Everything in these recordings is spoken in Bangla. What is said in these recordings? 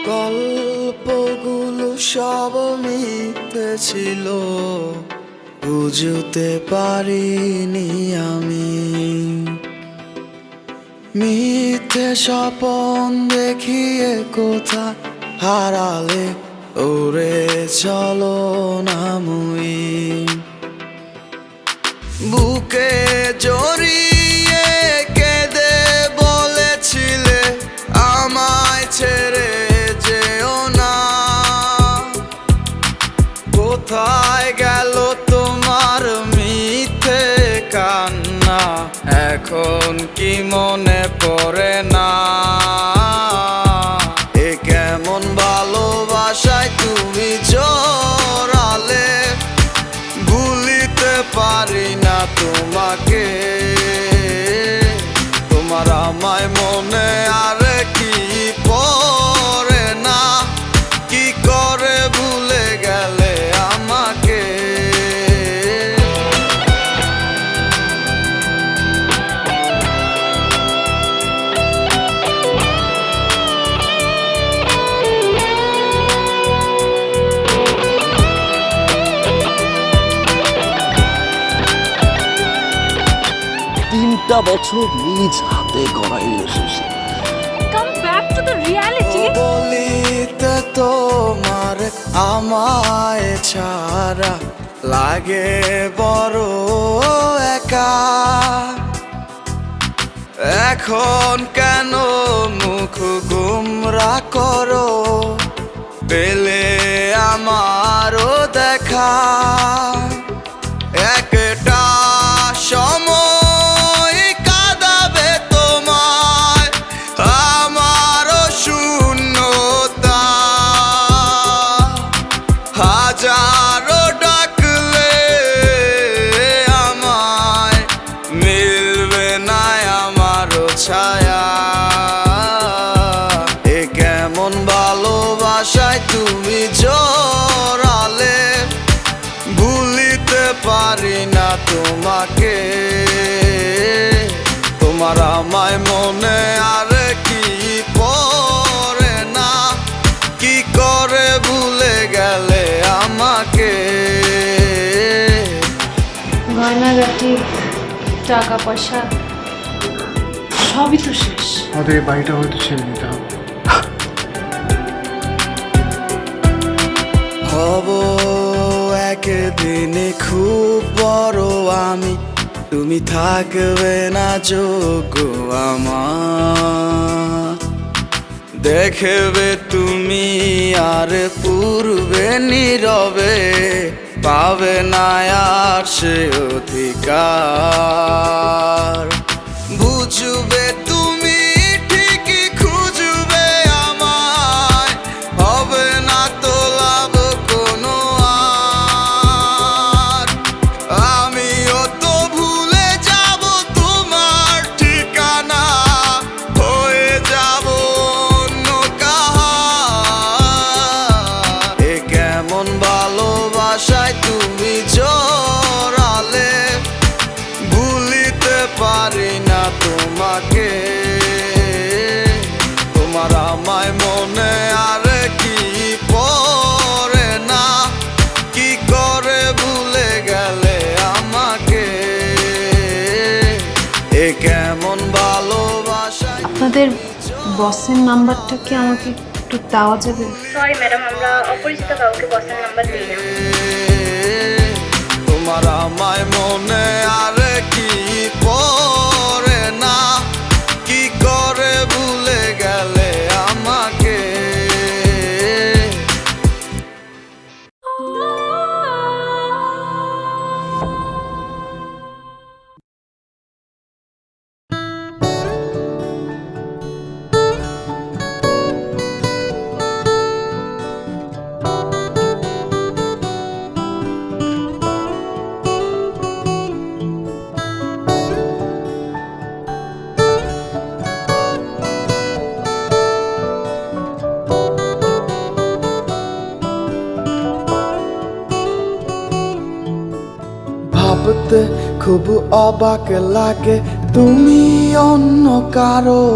গল্পগুলো সব মিথ্যে ছিল, বুঝতে পারিনি আমি। মিথ্যে স্বপন দেখিয়ে কোথা হারালে ওরে চলো না মুই। বুকে জড়িয়ে কেঁদে বলেছিলে আমায় ছেড়ে যেও না। কোথায় গেল তোমার মিথ্যে কান্না, এখন কি মনে পড়ে না? এ কেমন ভালোবাসায় তুমি জড়ালে, ভুলিতে পারি না তোমাকে। তোমার আমায় মনে আর কি পড়ে না, কি করে ভুলে গেলে আমাকে। তিনটা বছর নিজ হাতে গড়া relationship. Come back to the reality. বলিতে তোমার আমায় ছাড়া লাগে বড় একা। এখন কেন মুখ গুমরা করো, পেলে আমারও দেখা। একটা সময় কাঁদাবে তোমায় আমারও শূন্যতা। হাজারো ডাকলে আমায় মিলবে না আমারও ছায়া। এ কেমন ভালোবাসায় তুমি জড়ালে, ভুলিতে পারি না তোমাকে। তোমার আমায় মনে আর কি পড়ে না, কি করে ভুলে গেলে আমাকে। গয়নাগাটি, টাকা পয়সা সবই তো শেষ। আমাদের এই বাড়িটা হয়তো ছেড়ে দিতে হবে। হব একদিনে খুব বড় আমি, তুমি থাকবে না যোগ্য আমার। দেখবে তুমি আর পূর্বে নীরবে, পাবে না আর সে অধিকার। বুঝবে তুমি ঠিকই খুঁজবে আমায়, হবে না তো লাভ কোনো আর। আমিও তো ভুলে যাব তোমার ঠিকানা, হয়ে যাব অন্য কাহার। এ কেমন ভালোবাসায় তুমি জড়ালে, ভুলিতে পারি না তোমাকে। তোমার আমায় মনে আর কি পড়ে না, কি করে ভুলে গেলে আমাকে। এ কেমন ভালোবাসা। আপনাদের বসের নাম্বারটা কি আমাকে একটু দেওয়া যাবে? সরি ম্যাডাম, আমরা অপরিচিত কাউকে বসের নাম্বার দিই না। তোমার আমায় মনে আর কি পড়ে না, কি করে ভুলে গেলে আমাকে। ভাবতে খুব অবাক লাগে তুমি অন্য কারো,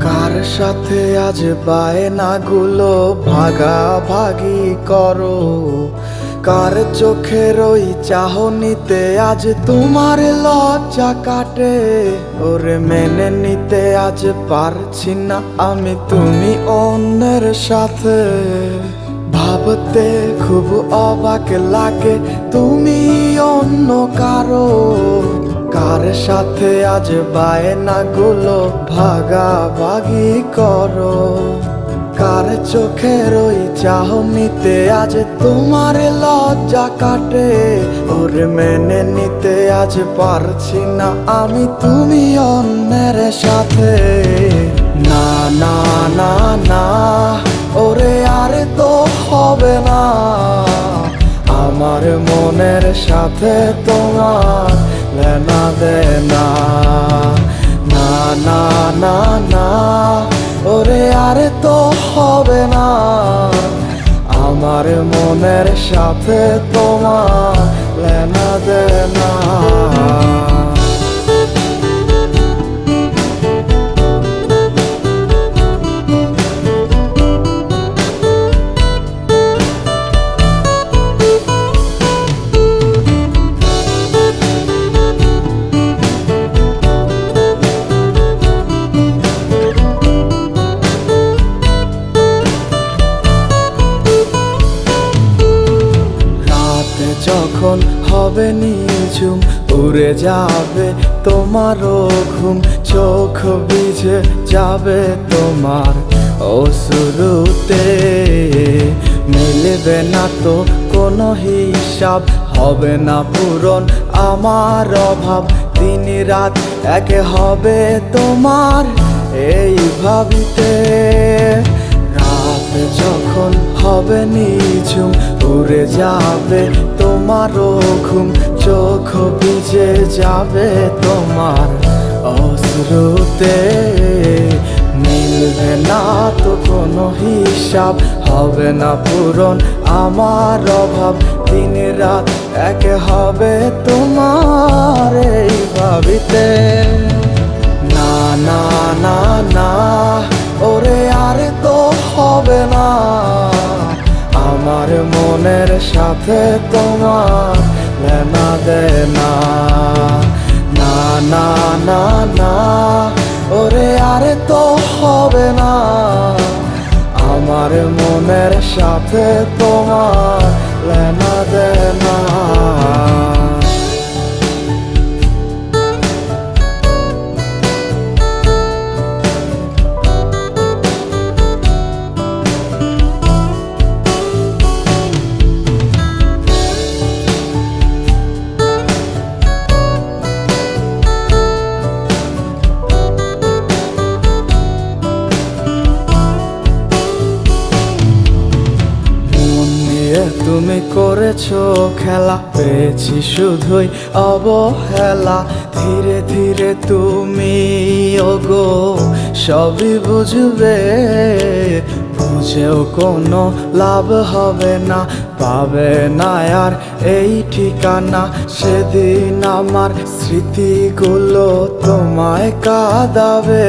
কার সাথে আজ বায়নাগুলো ভাগাভাগি করো? কার চোখের ওই চাহনিতে আজ তোমার লজ্জা কাটে? ওরে মেনে নিতে আজ পারছি না আমি তুমি অন্যের সাথে। ভাবতে খুব অবাক লাগে তুমি অন্য কারো। কার সাথে আজ বায়নাগুলো ভাগাভাগি করো? কার চোখের ওই চাহনিতে আজ তোমার লজ্জা কাটে? ওরে মেনে নিতে আজ পারছি না আমি তুমি অন্যের সাথে। না না না না, ওরে আরে তো হবে না। আমার মনের সাথে তোমার লেনা দেনা। না না না না, ওরে আরে তো হবে না। আমার মনের সাথে তোমার লেনা দেনা। যখন হবে নিঝুম উড়ে যাবে তোমারও ঘুম, চোখ ভিজে যাবে তোমার অশ্রুতে। মিলবে না তো কোনো হিসাব, হবে না পূরণ আমার অভাব। দিন রাত এক হবে তোমার এই ভাবিতে। রাত যখন হবে নিঝুম উড়ে যাবে তোমারও ঘুম, চোখ ভিজে যাবে তোমার অশ্রুতে। মিলবে না তো কোনো হিসাব, হবে না পূরণ আমার অভাব। দিন রাত এক হবে তোমার এই ভাবিতে। না না না না, ওরে আরে তো হবে না। আমার মনের সাথে তোমার লেনা দেনা। না না না না, ওরে আরে তো হবে না। আমার মনের সাথে তোমার লেনা দেনা। তুমি করেছো খেলা, পেয়েছি শুধুই অবহেলা। ধীরে ধীরে তুমি ওগো সবই বুঝবে, বুঝেও কোনো লাভ হবে না। পাবে না আর এই ঠিকানা, সেদিন আমার স্মৃতিগুলো তোমায় কাঁদাবে।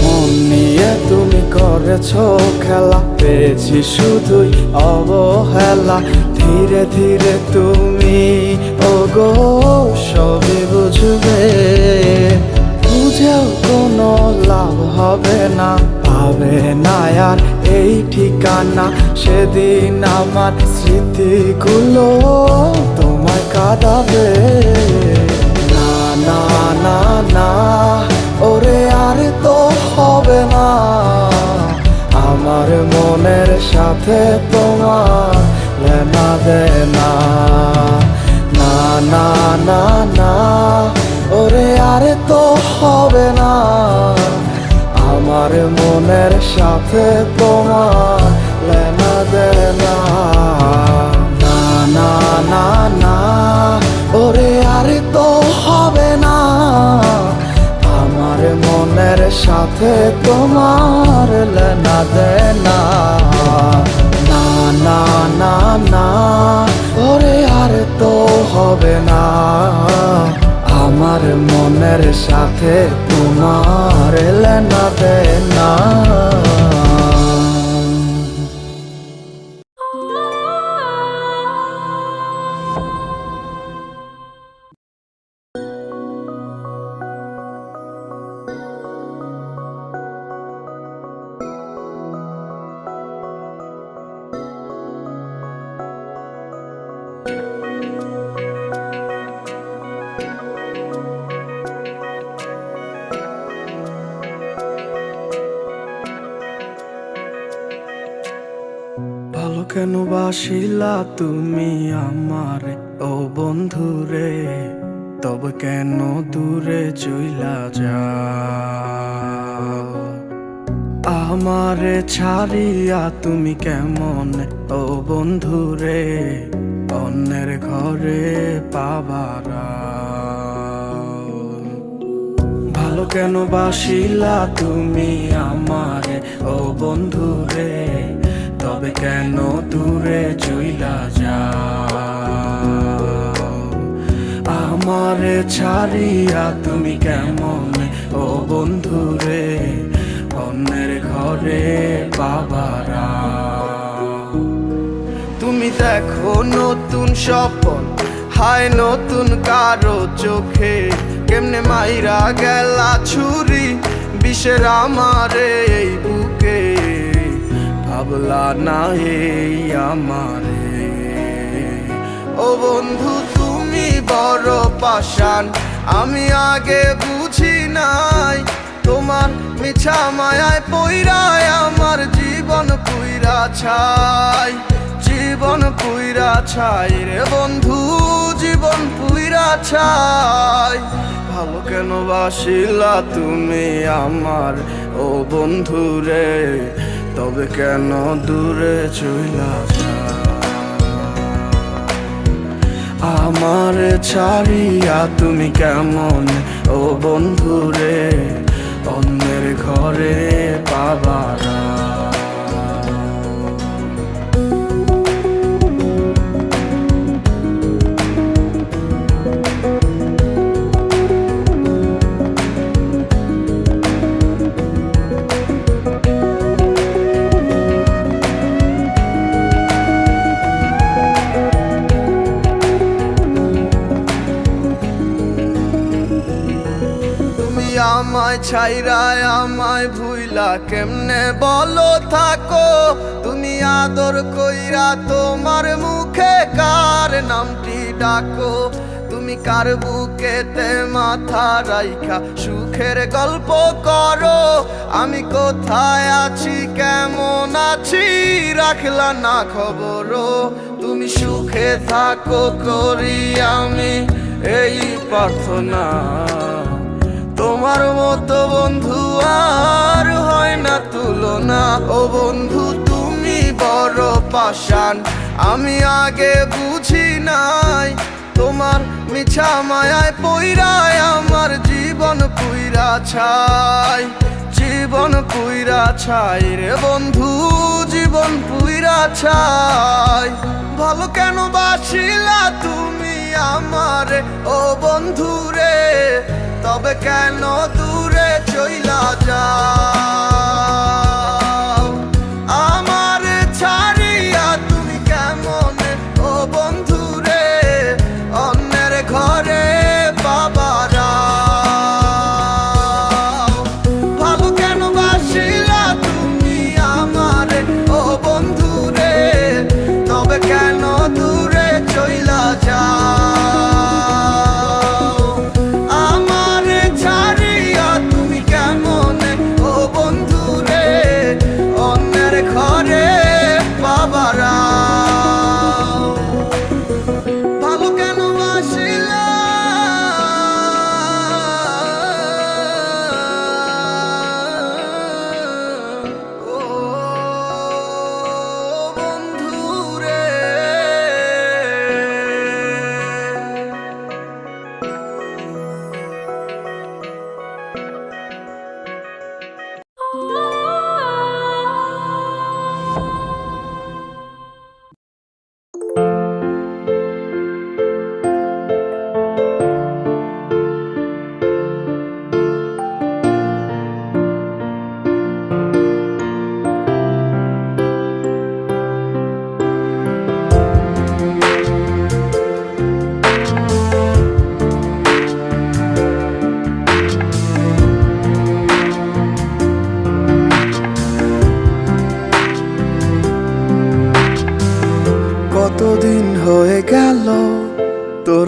মন নিয়ে তুমি করেছো খেলা, পেয়েছি শুধুই অবহেলা। ধীরে ধীরে তুমি ওগো সবই বুঝবে, বুঝেও কোনো লাভ হবে না। পাবে না আর এই ঠিকানা, সেদিন আমার স্মৃতিগুলো তোমায় কাঁদাবে। না না না না, ওরে আর তো হবে না। আমার মনের সাথে তোমার লেনা দেনা। না না না না, ওরে আর তো হবে না। আমার মনের সাথে তোমার লেনা দেনা। না না না না, ওরে আর তো হবে না। আমার মনের সাথে তোমার লেনা দেনা। না না না না, ওরে আর তো হবে না। আমার মনের সাথে তোমার লেনা দেনা। ভালো কেন বাসিলা তুমি আমারে ও বন্ধুরে, তবে কেন দূরে চইলা যাও? আমারে ছাড়িয়া তুমি কেমন ও বন্ধুরে অন্যের ঘরে পাবারা? ভালো কেন বাসিলা তুমি আমারে ও বন্ধুরে, তবে কেন দূরে চইলা যাও? আমারে ছাড়িয়া তুমি কেমন ও বন্ধুরে অন্যের ঘরে বাবারা? তুমি দেখো নতুন স্বপন, হায় নতুন কারো চোখে, কেমনে মাইরা গেলা ছুরি বিষের আমারে এই বুকে। ভাবলা না এই আমারে ও বন্ধু তুমি বড় পাষাণ, আমি আগে বুঝি নাই। তোমার মিছা মায়ায় পইরায় আমার জীবন পুইরা ছাই, জীবন পুইরা ছাই রে বন্ধু, জীবন পুইরা ছাই। ভালো কেন বাসিলা তুমি আমার ও বন্ধু রে, তবে কেন দূরে চইলা যাও? আমার ছাড়িয়া তুমি কেমন ও বন্ধু রে অন্যের ঘরে পাবারা? আমায় ছাইরায় আমায় ভুইলা কেমনে বলো থাকো? তুমি আদর কইরা তোমার মুখে কার নামটি ডাকো? তুমি কার বুকেতে মাথা রাইখা সুখের গল্প করো? আমি কোথায় আছি কেমন আছি রাখলা না খবর? তুমি সুখে থাকো করি আমি এই প্রার্থনা। তোমার মতো বন্ধু আর হয় না তুলনা। ও বন্ধু তুমি বড় পাষাণ, আমি আগে বুঝি নাই। তোমার মিছা মায়ায় পইরায় আমার জীবন পুইরা ছাই, জীবন পুইরা ছাই রে বন্ধু, জীবন পুইরা ছাই। ভালো কেন বাসিলা তুমি আমারে ও বন্ধু রে, তবে কেন দূরে চইলা যাও? আমার ছাড়িয়া তুমি কেমন ও বন্ধু রে অন্যের ঘরে বাবারা? ভালো কেন বাসিলা তুমি আমারে ও বন্ধু রে, তবে কেন দূরে চইলা যাও? ছাড়িয়া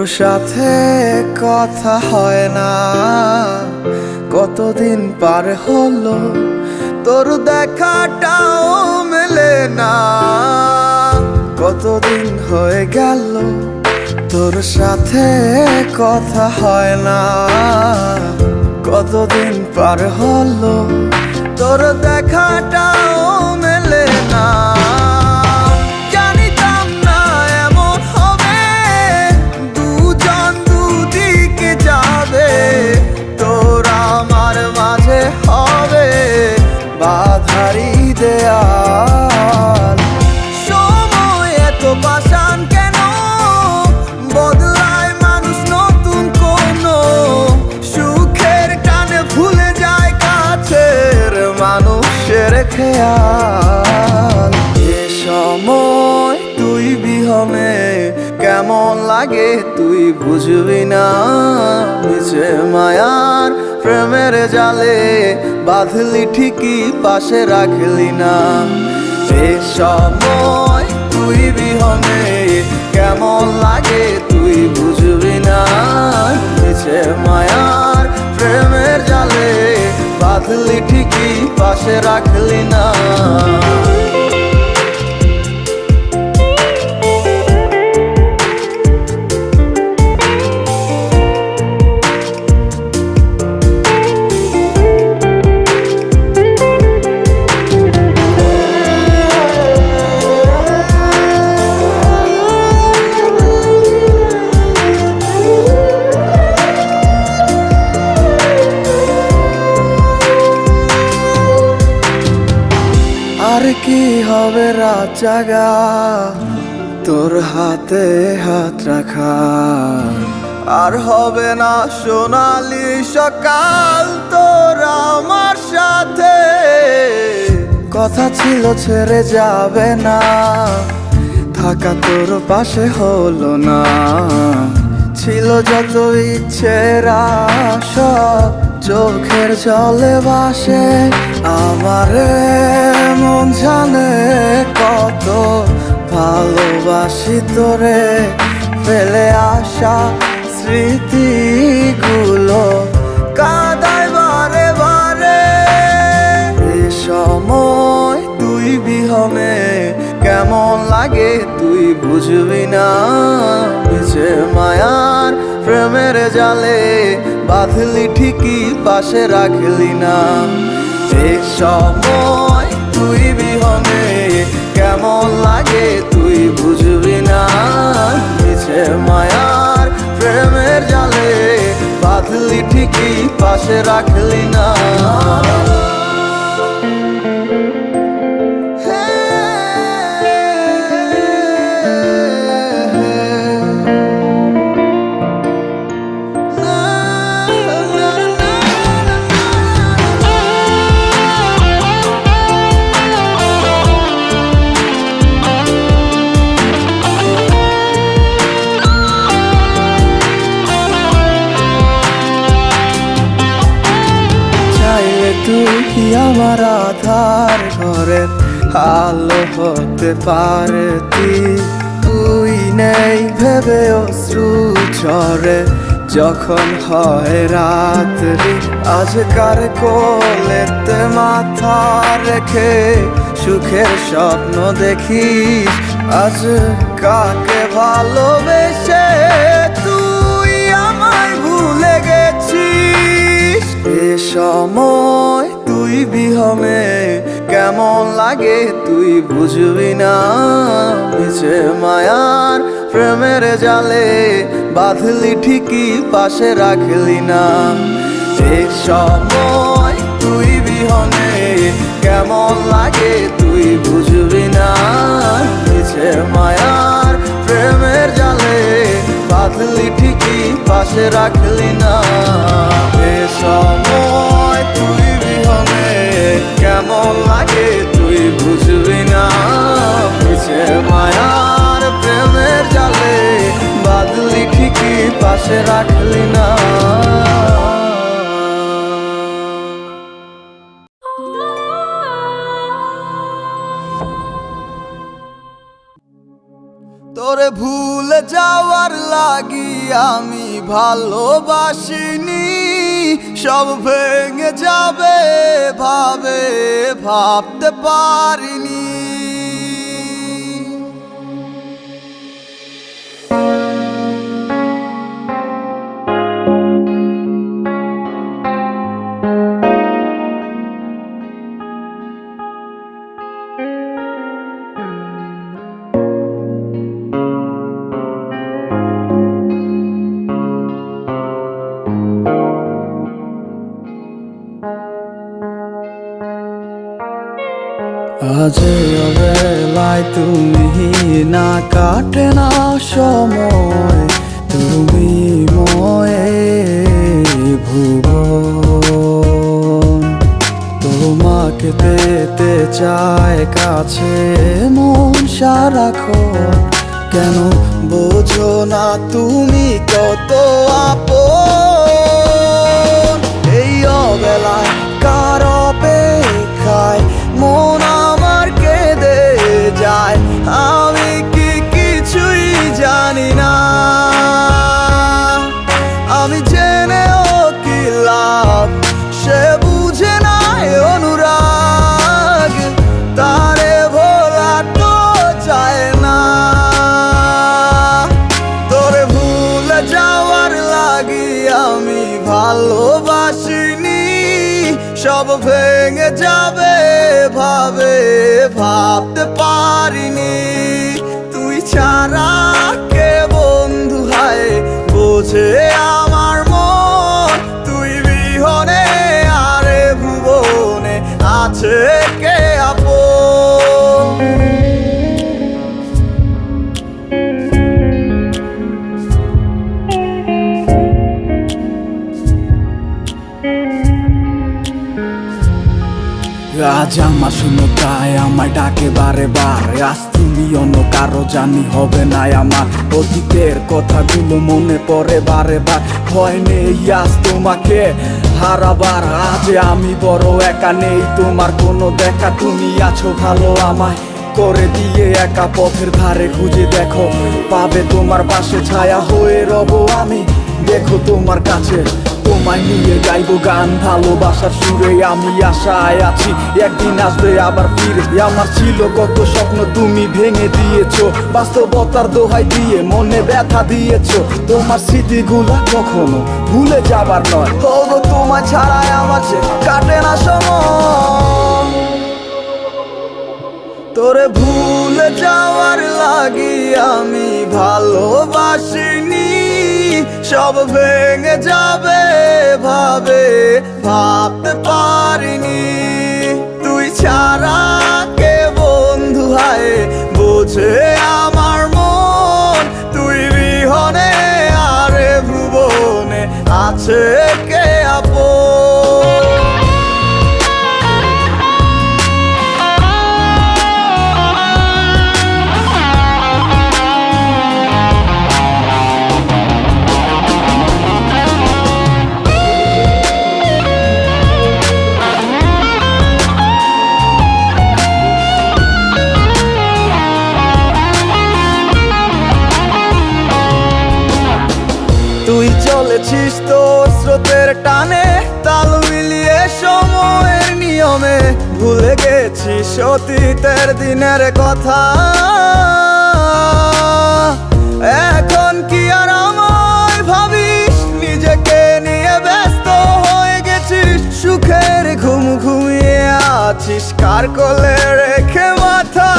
তোর সাথে কথা হয় না, কতদিন পার হলো তোর দেখাটাও মেলে না। কতদিন হয়ে গেল তোর সাথে কথা হয় না, কতদিন পার হলো তোর দেখাটাও মেলে না। জানিতাম না এমন হবে, দুজন দুদিকে যাবে, তোর আমার মাঝে হবে বাধারি দেয়াল। সময় এত পাষাণ কেন, বদলায় মানুষ নতুন কোনো সুখের টানে ভুলে যায় কাছের মানুষের খেয়াল। এ সময় তুই বিহনে কেমন লাগে তুই বুঝবি না, নিচে মায়ার প্রেমের জালে বাঁধলি ঠিকই পাশে রাখলি না। এ সময় তুই বিহনে কেমন লাগে তুই বুঝবি না, নিচে মায়ার প্রেমের জালে বাঁধলি ঠিকই পাশে রাখলি না। আর কি হবে রাত জাগা তোর হাতে হাত রাখা, আর হবে না সোনালি সকাল তোর আমার সাথে। কথা ছিল ছেড়ে যাবে না, থাকা তোর পাশে হলো না, ছিল যত ইচ্ছের সব চোখের জলে ভাসে। আমারে মন জানে কত ভালোবাসি তোরে, ফেলে আসা স্মৃতিগুলো কাদায় বারে বারে। এ সময় তুই বিহনে কেমন লাগে তুই বুঝবি না, নিচে মায়ার প্রেমের জালে বাঁধলি ঠিকই পাশে রাখলি না। এ সময় তুই বিহনে কেমন লাগে তুই বুঝবি না, নিচে মায়ার প্রেমের জালে বাঁধলি ঠিকই পাশে রাখলি না। তুই আমার আধার ঘরে আলো হতে পারতি, তুই নেই ভেবে অশ্রু ঝরে যখন হয় রাত্রি। আজকার কোলেতে মাথা রেখে সুখের স্বপ্ন দেখিস, আজ কাকে ভালোবেসে তুই আমায় ভুলে গেছিস। এ সময় তুই বিহনে কেমন লাগে তুই বুঝবি না, নিচে মায়ার প্রেমের জালে বাঁধলি ঠিকই পাশে রাখলি না। এ সময় তুই বিহনে কেমন লাগে তুই বুঝবি না, নিচে মায়ার প্রেমের জালে বাঁধলি ঠিকই পাশে রাখলি না। এ সময় তুই বিহনে কেমন লাগে তুই বুঝবি না, নিচে মায়ার প্রেমের জালে বাঁধলি ঠিকই পাশে রাখলি না। তোরে ভুলে যাওয়ার লাগি আমি ভালোবাসিনি, সব ভেঙে যাবে ভাবতে পারিনি। আজ অবেলায় তুমি না, কাটে না সময়, তুমি ময়ে ভুবন। তোমাকে পেতে চায় কাছে মন সারাক্ষণ, কেন বোঝো না তুমি কত আপন। এই অবেলায় কার অপেক্ষায় মন আমার কেঁদে যায়, আমি কি কিছুই জানি না। আমি জেনেও কি লাভ, সে বুঝে নাই অনুরাগ, তারে ভোলা তো যায় না। তোরে ভুলে যাওয়ার লাগি আমি ভালোবাসিনি, সব ভেঙে যাবে ভাবতে পারিনি। তুই ছাড়া কে বন্ধু হায় বোঝে আমার মন, তুই বিহনে আরে ভুবনে আছে কে আপন। আজ আমার শূন্যতায় আমায় ডাকে বারে বারে, আজ তুমি অন্য কারো জানি হবে না আমার। অতীতের কথাগুলো মনে পড়ে বারে বার, ভয় নেই আজ তোমাকে হারাবার। আজ আমি বড় একা, নেই তোমার কোনো দেখা, তুমি আছো ভালো আমায় করে দিয়ে একা। পথের ধারে খুঁজে দেখো, পাবে তোমার পাশে ছায়া হয়ে রব আমি। দেখো তোমার কাছে তোমায় নিয়ে গাইবো গান, ভালোবাসার সুরে আমি আশায় আছি একদিন আসবে আবার ফিরে। আমার ছিল কত স্বপ্ন তুমি ভেঙে দিয়েছো, বাস্তবতার দোহাই দিয়ে মনে ব্যথা দিয়েছো। তোমার স্মৃতিগুলা কখনো ভুলে যাবার নয়, তবু তোমায় ছাড়াই আমার যে কাটে না সময়। তোরে ভুলে যাওয়ার লাগি আমি ভালোবাসিনি, সব ভেঙে যাবে ভাবতে পারিনি। তুই ছাড়া কে বন্ধু হায় বোঝে আমার মন, তুই বিহনে আরে ভুবনে আছে কে আপন। তুই চলেছিস তোর স্রোতের টানে, তাল মিলিয়ে সময়ের নিয়মে, ভুলে গেছিস অতীতের দিনের কথা। এখন কি আর আমায় ভাবিস, নিজেকে নিয়ে ব্যস্ত হয়ে গেছিস, সুখের ঘুম ঘুমিয়ে আছিস কার কোলে রেখে মাথা।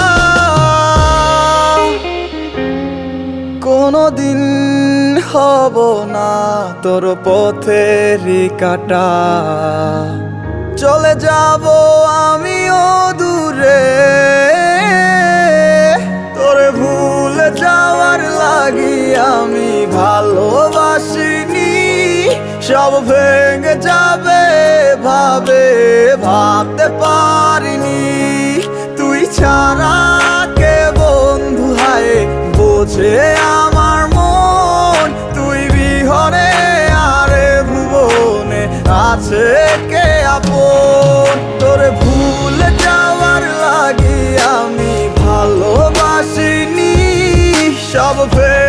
কোনদিন হব না তোর পথেরই কাটা, চলে যাব আমিও দূরে। তোরে ভুলে যাওয়ার লাগি আমি ভালোবাসিনি, সব ভেঙে যাবে ভাবতে পারিনি। তুই ছাড়া কে বন্ধু হায় বোঝে আমার মন, তুই বিহনে আরে ভুবনে আছে কে আপন। তোরে ভুলে যাওয়ার লাগি আমি ভালোবাসিনি, সব ফেক